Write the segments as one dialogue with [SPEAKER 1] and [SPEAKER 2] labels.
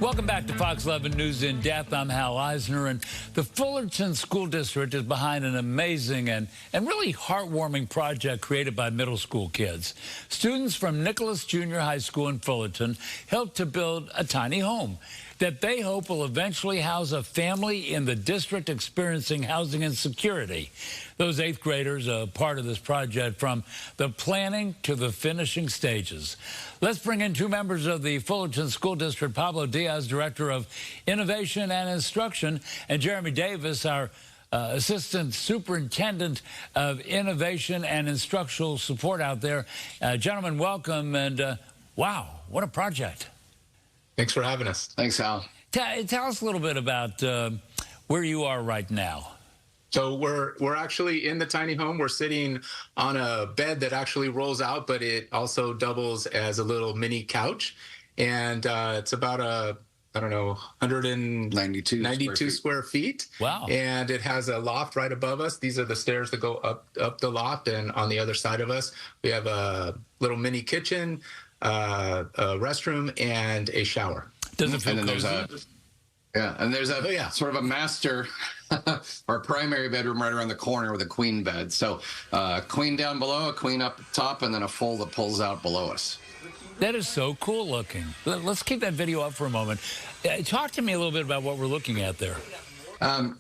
[SPEAKER 1] Welcome back to Fox 11 News in Depth. I'm Hal Eisner, and the Fullerton School District is behind an amazing and really heartwarming project created by middle school kids. Students from Nicolas Junior High School in Fullerton helped to build a tiny home that they hope will eventually house a family in the district experiencing housing insecurity. Those 8th graders are part of this project from the planning to the finishing stages. Let's bring in two members of the Fullerton School District, Pablo Diaz, Director of Innovation and Instruction, and Jeremy Davis, our Assistant Superintendent of Innovation and Instructional Support out there. Gentlemen, welcome, and wow, what a project.
[SPEAKER 2] Thanks for having us.
[SPEAKER 3] Thanks, Hal.
[SPEAKER 1] Tell us a little bit about where you are right now.
[SPEAKER 2] So we're actually in the tiny home. We're sitting on a bed that actually rolls out, but it also doubles as a little mini couch. And it's about 192 square feet.
[SPEAKER 1] Wow.
[SPEAKER 2] And it has a loft right above us. These are the stairs that go up the loft. And on the other side of us, we have a little mini kitchen, a restroom, and a shower.
[SPEAKER 1] Does it feel
[SPEAKER 3] and then
[SPEAKER 1] cozy?
[SPEAKER 3] there's a sort of a master or primary bedroom right around the corner with a queen bed. So queen down below, a queen up top, and then a full that pulls out below us.
[SPEAKER 1] That is so cool looking. Let's keep that video up for a moment. Talk to me a little bit about what we're looking at there.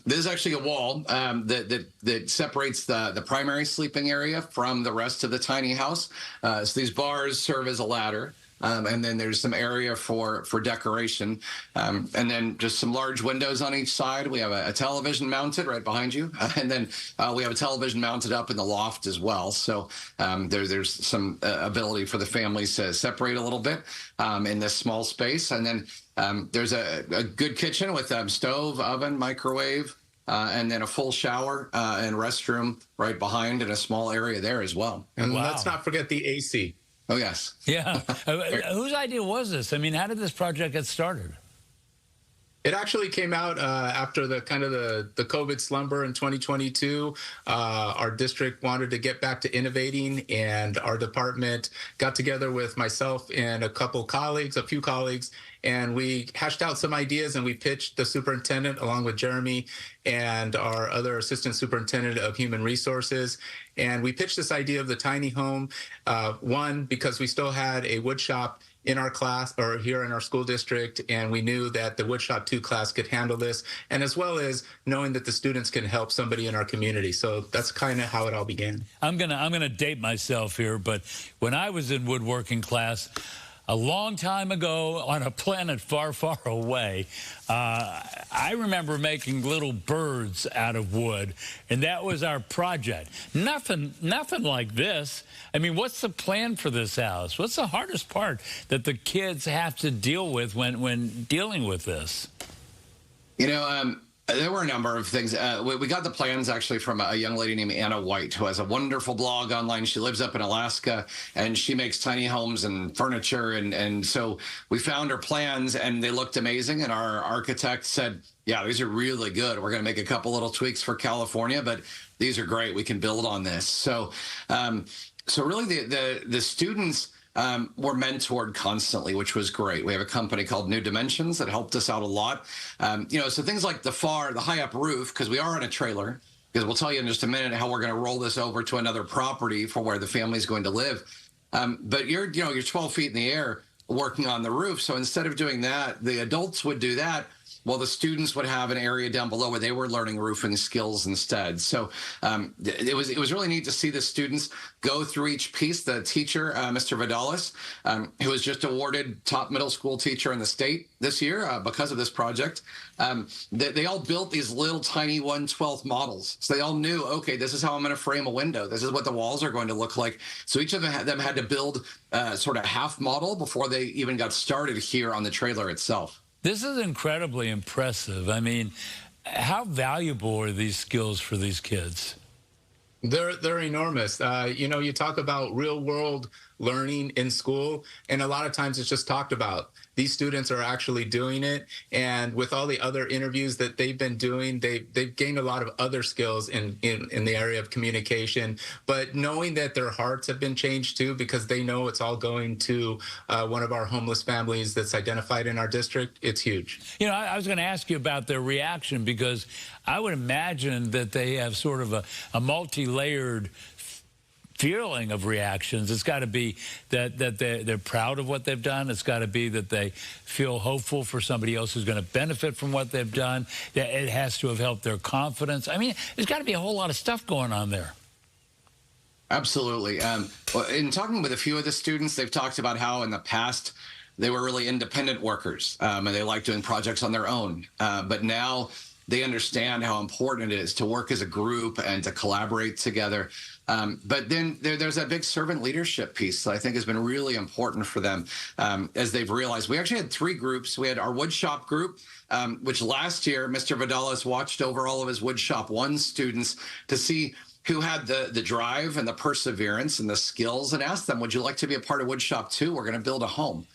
[SPEAKER 3] This is actually a wall that separates the primary sleeping area from the rest of the tiny house. So these bars serve as a ladder. And then there's some area for decoration. And then just some large windows on each side. We have a television mounted right behind you. And then we have a television mounted up in the loft as well. So there's some ability for the families to separate a little bit in this small space. And then there's a good kitchen with a stove, oven, microwave, and then a full shower and restroom right behind in a small area there as well.
[SPEAKER 2] And
[SPEAKER 1] wow.
[SPEAKER 2] Let's not forget the AC.
[SPEAKER 3] Oh, yes.
[SPEAKER 1] Yeah. Whose idea was this? I mean, how did this project get started?
[SPEAKER 2] It actually came out after the COVID slumber in 2022. Our district wanted to get back to innovating, and our department got together with myself and a few colleagues, and we hashed out some ideas, and we pitched the superintendent along with Jeremy and our other assistant superintendent of human resources. And we pitched this idea of the tiny home, one, because we still had a wood shop in our class or here in our school district, and we knew that the Woodshop 2 class could handle this, and as well as knowing that the students can help somebody in our community. So that's kind of how it all began. I'm
[SPEAKER 1] gonna date myself here, but when I was in woodworking class a long time ago on a planet far, far away, I remember making little birds out of wood, and that was our project. Nothing like this. I mean, what's the plan for this house? What's the hardest part that the kids have to deal with when dealing with this?
[SPEAKER 3] You know, there were a number of things. We got the plans actually from a young lady named Anna White, who has a wonderful blog online. She lives up in Alaska, and she makes tiny homes and furniture. And so we found her plans, and they looked amazing. And our architect said, yeah, these are really good. We're going to make a couple little tweaks for California, but these are great. We can build on this. So really the students were mentored constantly, which was great. We have a company called New Dimensions that helped us out a lot. So things like the high up roof, because we are on a trailer, because we'll tell you in just a minute how we're going to roll this over to another property for where the family is going to live. But you're 12 feet in the air working on the roof. So instead of doing that, the adults would do that. Well, the students would have an area down below where they were learning roofing skills instead. So it was really neat to see the students go through each piece. The teacher, Mr. Vidalis, who was just awarded top middle school teacher in the state this year because of this project, they all built these little tiny 1/12 models. So they all knew, okay, this is how I'm going to frame a window. This is what the walls are going to look like. So each of them had to build sort of half model before they even got started here on the trailer itself.
[SPEAKER 1] This is incredibly impressive. I mean, how valuable are these skills for these kids?
[SPEAKER 2] They're enormous. You talk about real world learning in school. And a lot of times it's just talked about. These students are actually doing it. And with all the other interviews that they've been doing, they've gained a lot of other skills in the area of communication. But knowing that their hearts have been changed too, because they know it's all going to one of our homeless families that's identified in our district, it's huge.
[SPEAKER 1] You know, I was going to ask you about their reaction, because I would imagine that they have sort of a multi-layered feeling of reactions. It's got to be that they're proud of what they've done. It's got to be that they feel hopeful for somebody else who's going to benefit from what they've done. That it has to have helped their confidence. I mean, there's got to be a whole lot of stuff going on there.
[SPEAKER 3] Absolutely. In talking with a few of the students, they've talked about how in the past they were really independent workers, and they liked doing projects on their own. But now they understand how important it is to work as a group and to collaborate together. But then there's that big servant leadership piece that I think has been really important for them, as they've realized. We actually had 3 groups. We had our woodshop group, which last year Mr. Vidalas watched over all of his woodshop 1 students to see who had the drive and the perseverance and the skills, and asked them, would you like to be a part of woodshop 2? We're going to build a home.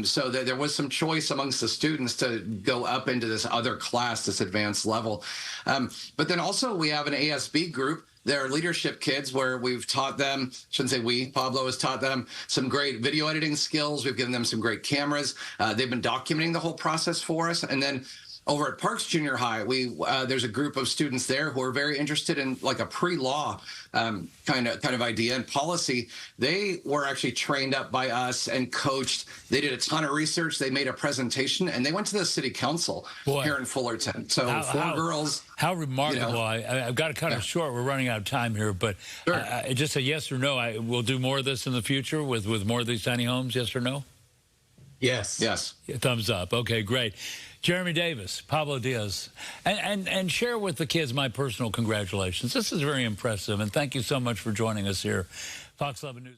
[SPEAKER 3] So there was some choice amongst the students to go up into this other class, this advanced level. But then also we have an ASB group. They're leadership kids, where we've taught them, shouldn't say we, Pablo has taught them some great video editing skills. We've given them some great cameras. They've been documenting the whole process for us. And then over at Parks Junior High, there's a group of students there who are very interested in like a pre-law kind of idea and policy. They were actually trained up by us and coached. They did a ton of research. They made a presentation, and they went to the city council here in Fullerton. So 4 girls. How
[SPEAKER 1] remarkable. You know, I've got to cut it short. We're running out of time here, but sure. Just a yes or no. We'll do more of this in the future with more of these tiny homes, yes or no?
[SPEAKER 2] Yes.
[SPEAKER 3] Yes.
[SPEAKER 1] Thumbs up. Okay, great. Jeremy Davis, Pablo Diaz, and share with the kids my personal congratulations. This is very impressive, and thank you so much for joining us here. Fox 11 News.